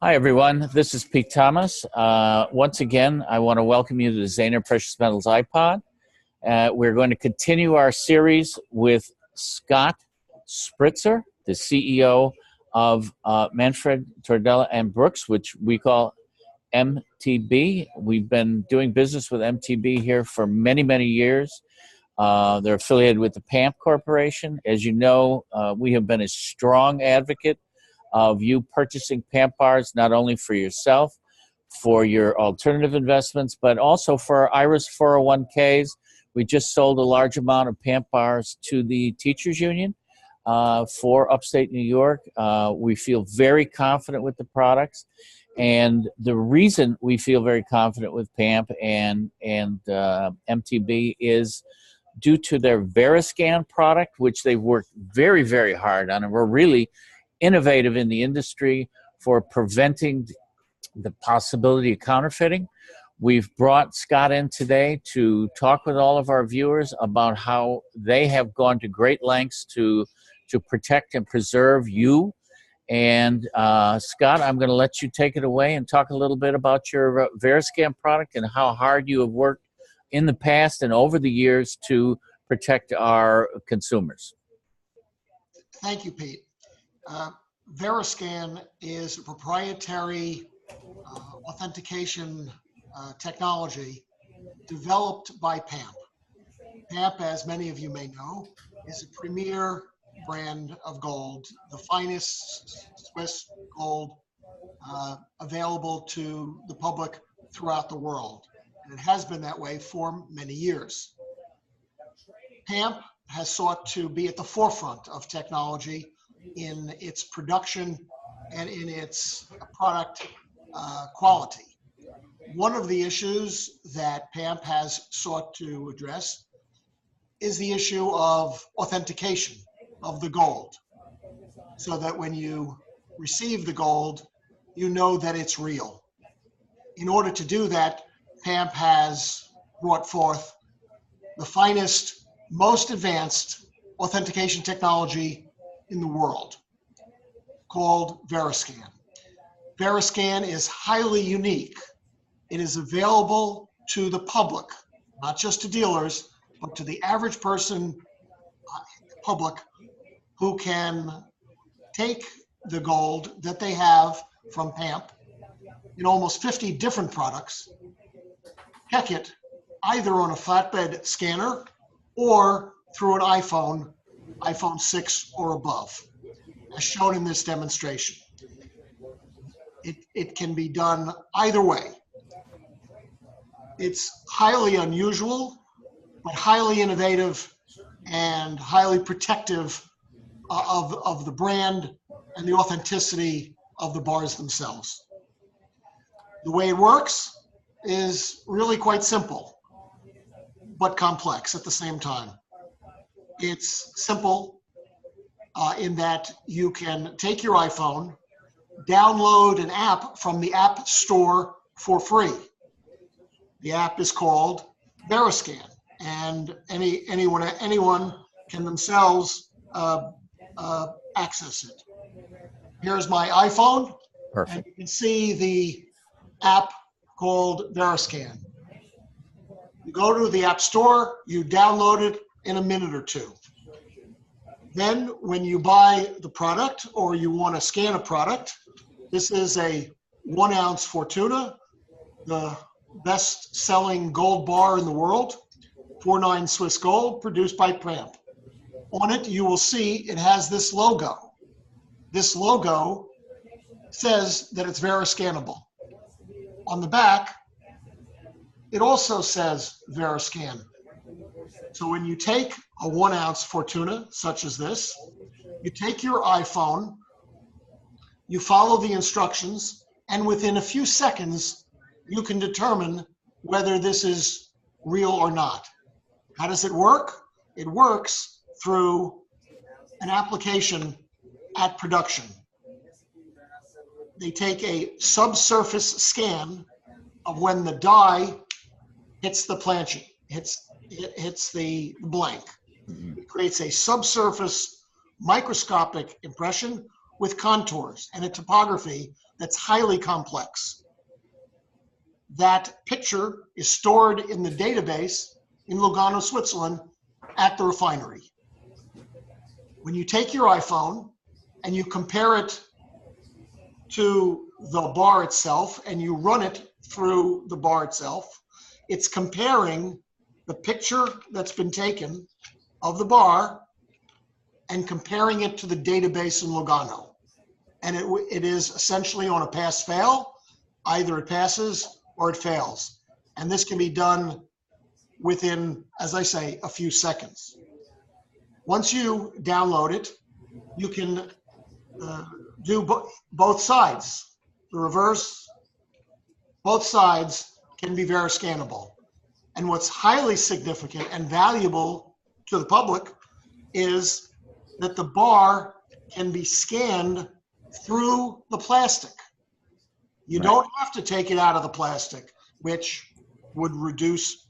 Hi, everyone. This is Pete Thomas. Once again, I want to welcome you to the Zaner Precious Metals iPod. We're going to continue our series with Scott Spitzer, the CEO of Manfred, Tordella, and Brooks, which we call MTB. We've been doing business with MTB here for many, many years. They're affiliated with the PAMP Corporation. As you know, we have been a strong advocate of you purchasing PAMP bars, not only for yourself, for your alternative investments, but also for IRAs 401ks. We just sold a large amount of PAMP bars to the Teachers Union for upstate New York. We feel very confident with the products. And the reason we feel very confident with PAMP and MTB is due to their VERISCAN product, which they've worked very, very hard on. And we're really innovative in the industry for preventing the possibility of counterfeiting. We've brought Scott in today to talk with all of our viewers about how they have gone to great lengths to protect and preserve you. And Scott, I'm going to let you take it away and talk a little bit about your VERISCAN product and how hard you have worked in the past and over the years to protect our consumers. Thank you, Pete. VERISCAN is a proprietary authentication technology developed by PAMP. PAMP, as many of you may know, is a premier brand of gold, the finest Swiss gold available to the public throughout the world. And it has been that way for many years. PAMP has sought to be at the forefront of technology in its production and in its product quality. One of the issues that PAMP has sought to address is the issue of authentication of the gold, so that when you receive the gold, you know that it's real. In order to do that, PAMP has brought forth the finest, most advanced authentication technology in the world, called VERISCAN. VERISCAN is highly unique. It is available to the public, not just to dealers, but to the average person in the public who can take the gold that they have from PAMP in almost 50 different products, check it either on a flatbed scanner or through an iPhone 6 or above, as shown in this demonstration. It can be done either way. It's highly unusual, but highly innovative and highly protective of the brand and the authenticity of the bars themselves. The way it works is really quite simple, but complex at the same time. It's simple in that you can take your iPhone, download an app from the App Store for free. The app is called VERISCAN, and anyone can themselves access it. Here's my iPhone. Perfect. And you can see the app called VERISCAN. You go to the App Store, you download it in a minute or two. Then when you buy the product or you want to scan a product, this is a 1 ounce Fortuna, the best selling gold bar in the world, 49 Swiss gold, produced by PAMP. On it, you will see it has this logo. This logo says that it's VERISCANable. On the back, it also says VERISCAN. So when you take a 1 ounce Fortuna, such as this, you take your iPhone, you follow the instructions, and within a few seconds, you can determine whether this is real or not. How does it work? It works through an application at production. They take a subsurface scan of when the die hits the planchette, hits the blank. It creates a subsurface microscopic impression with contours and a topography that's highly complex. That picture is stored in the database in Lugano, Switzerland at the refinery. When you take your iPhone and you compare it to the bar itself and you run it through the bar itself, it's comparing the picture that's been taken of the bar and comparing it to the database in Lugano. And it is essentially on a pass-fail. Either it passes or it fails. And this can be done within, as I say, a few seconds. Once you download it, you can do both sides. The reverse, both sides can be VERISCANable. And what's highly significant and valuable to the public is that the bar can be scanned through the plastic. You don't have to take it out of the plastic, which would reduce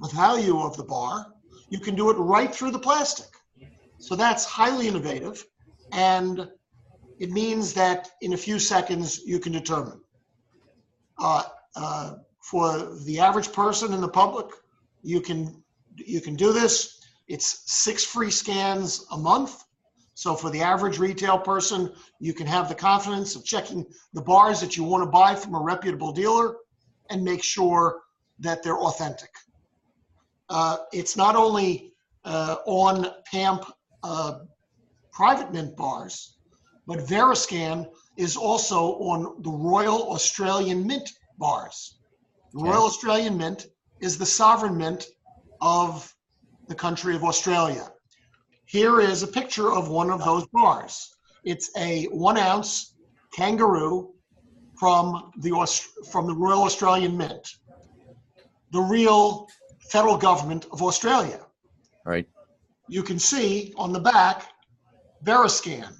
the value of the bar. You can do it right through the plastic. So that's highly innovative, and it means that in a few seconds you can determine. For the average person in the public, you can do this. It's 6 free scans a month. So for the average retail person, you can have the confidence of checking the bars that you want to buy from a reputable dealer and make sure that they're authentic. It's not only on PAMP private mint bars, but VERISCAN is also on the Royal Australian Mint bars. The Royal Australian Mint is the sovereign mint of the country of Australia. Here is a picture of one of those bars. It's a 1 ounce kangaroo from the Royal Australian Mint, the real federal government of Australia. Right. You can see on the back, VERISCAN.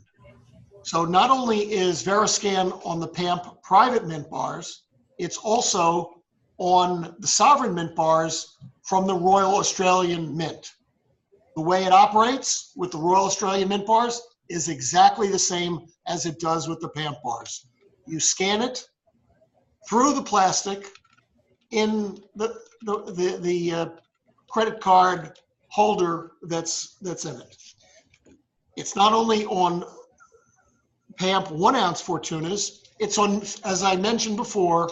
So not only is VERISCAN on the PAMP private mint bars, it's also on the sovereign mint bars from the Royal Australian Mint. The way it operates with the Royal Australian Mint bars is exactly the same as it does with the PAMP bars. You scan it through the plastic in the credit card holder that's in it. It's not only on PAMP 1 ounce Fortunas, it's on, as I mentioned before,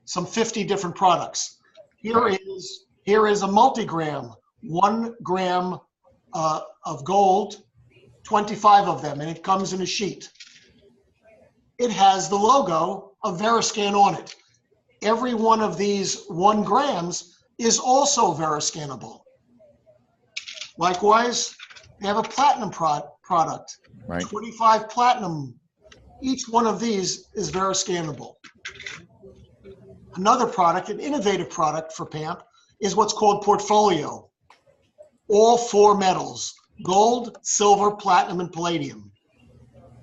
some 50 different products. Here is a multi-gram, 1 gram of gold, 25 of them, and it comes in a sheet. It has the logo of VERISCAN on it. Every one of these 1 grams is also VERISCANable. Likewise, they have a platinum product, Right. 25 platinum. Each one of these is VERISCANable. Another product, an innovative product for PAMP, is what's called Portfolio. All 4 metals, gold, silver, platinum, and palladium,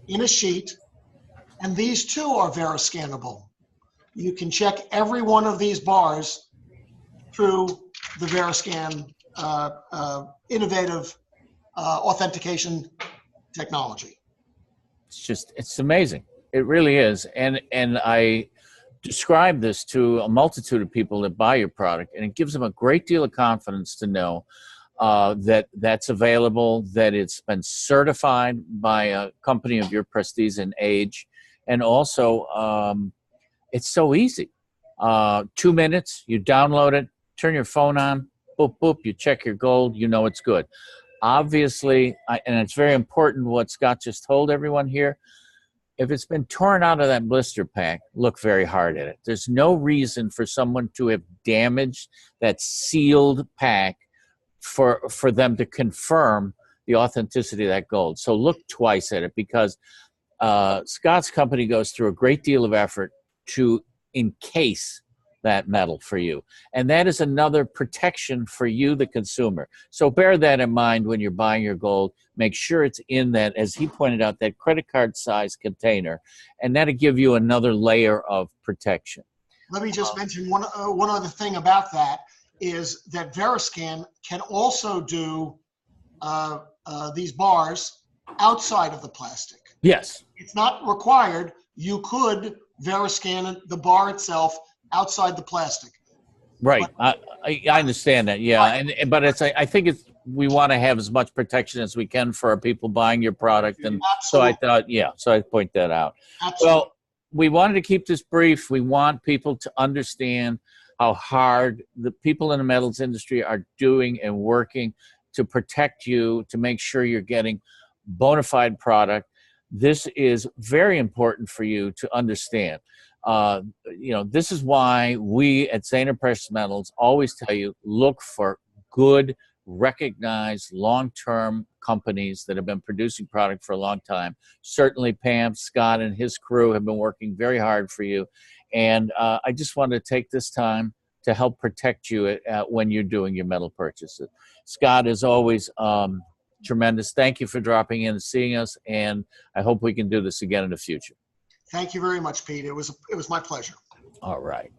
in a sheet, and these too are VERISCANable. You can check every one of these bars through the VERISCAN innovative authentication technology. It's amazing. It really is. And I describe this to a multitude of people that buy your product, and it gives them a great deal of confidence to know that that's available, that it's been certified by a company of your prestige and age, and also it's so easy. 2 minutes, you download it, turn your phone on, boop, boop, you check your gold, you know it's good. Obviously, and it's very important what Scott just told everyone here, if it's been torn out of that blister pack, look very hard at it. There's no reason for someone to have damaged that sealed pack for them to confirm the authenticity of that gold. So look twice at it, because Scott's company goes through a great deal of effort to encase that metal for you. And that is another protection for you, the consumer. So bear that in mind when you're buying your gold. Make sure it's in that, as he pointed out, that credit card size container, and that'll give you another layer of protection. Let me just mention one other thing about that, is that VERISCAN can also do these bars outside of the plastic. Yes. It's not required. You could VERISCAN the bar itself outside the plastic. Right. I understand that. Yeah. Right. But I think we want to have as much protection as we can for our people buying your product. And so I thought, so I point that out. Absolutely. Well, we wanted to keep this brief. We want people to understand how hard the people in the metals industry are doing and working to protect you, to make sure you're getting bona fide product. This is very important for you to understand. This is why we at Zaner Precious Metals always tell you, look for good, recognized, long-term companies that have been producing product for a long time. Certainly PAMP, Scott and his crew have been working very hard for you. And I just wanted to take this time to help protect you when you're doing your metal purchases. Scott, as always, tremendous. Thank you for dropping in and seeing us, and I hope we can do this again in the future. Thank you very much, Pete. It was my pleasure. All right.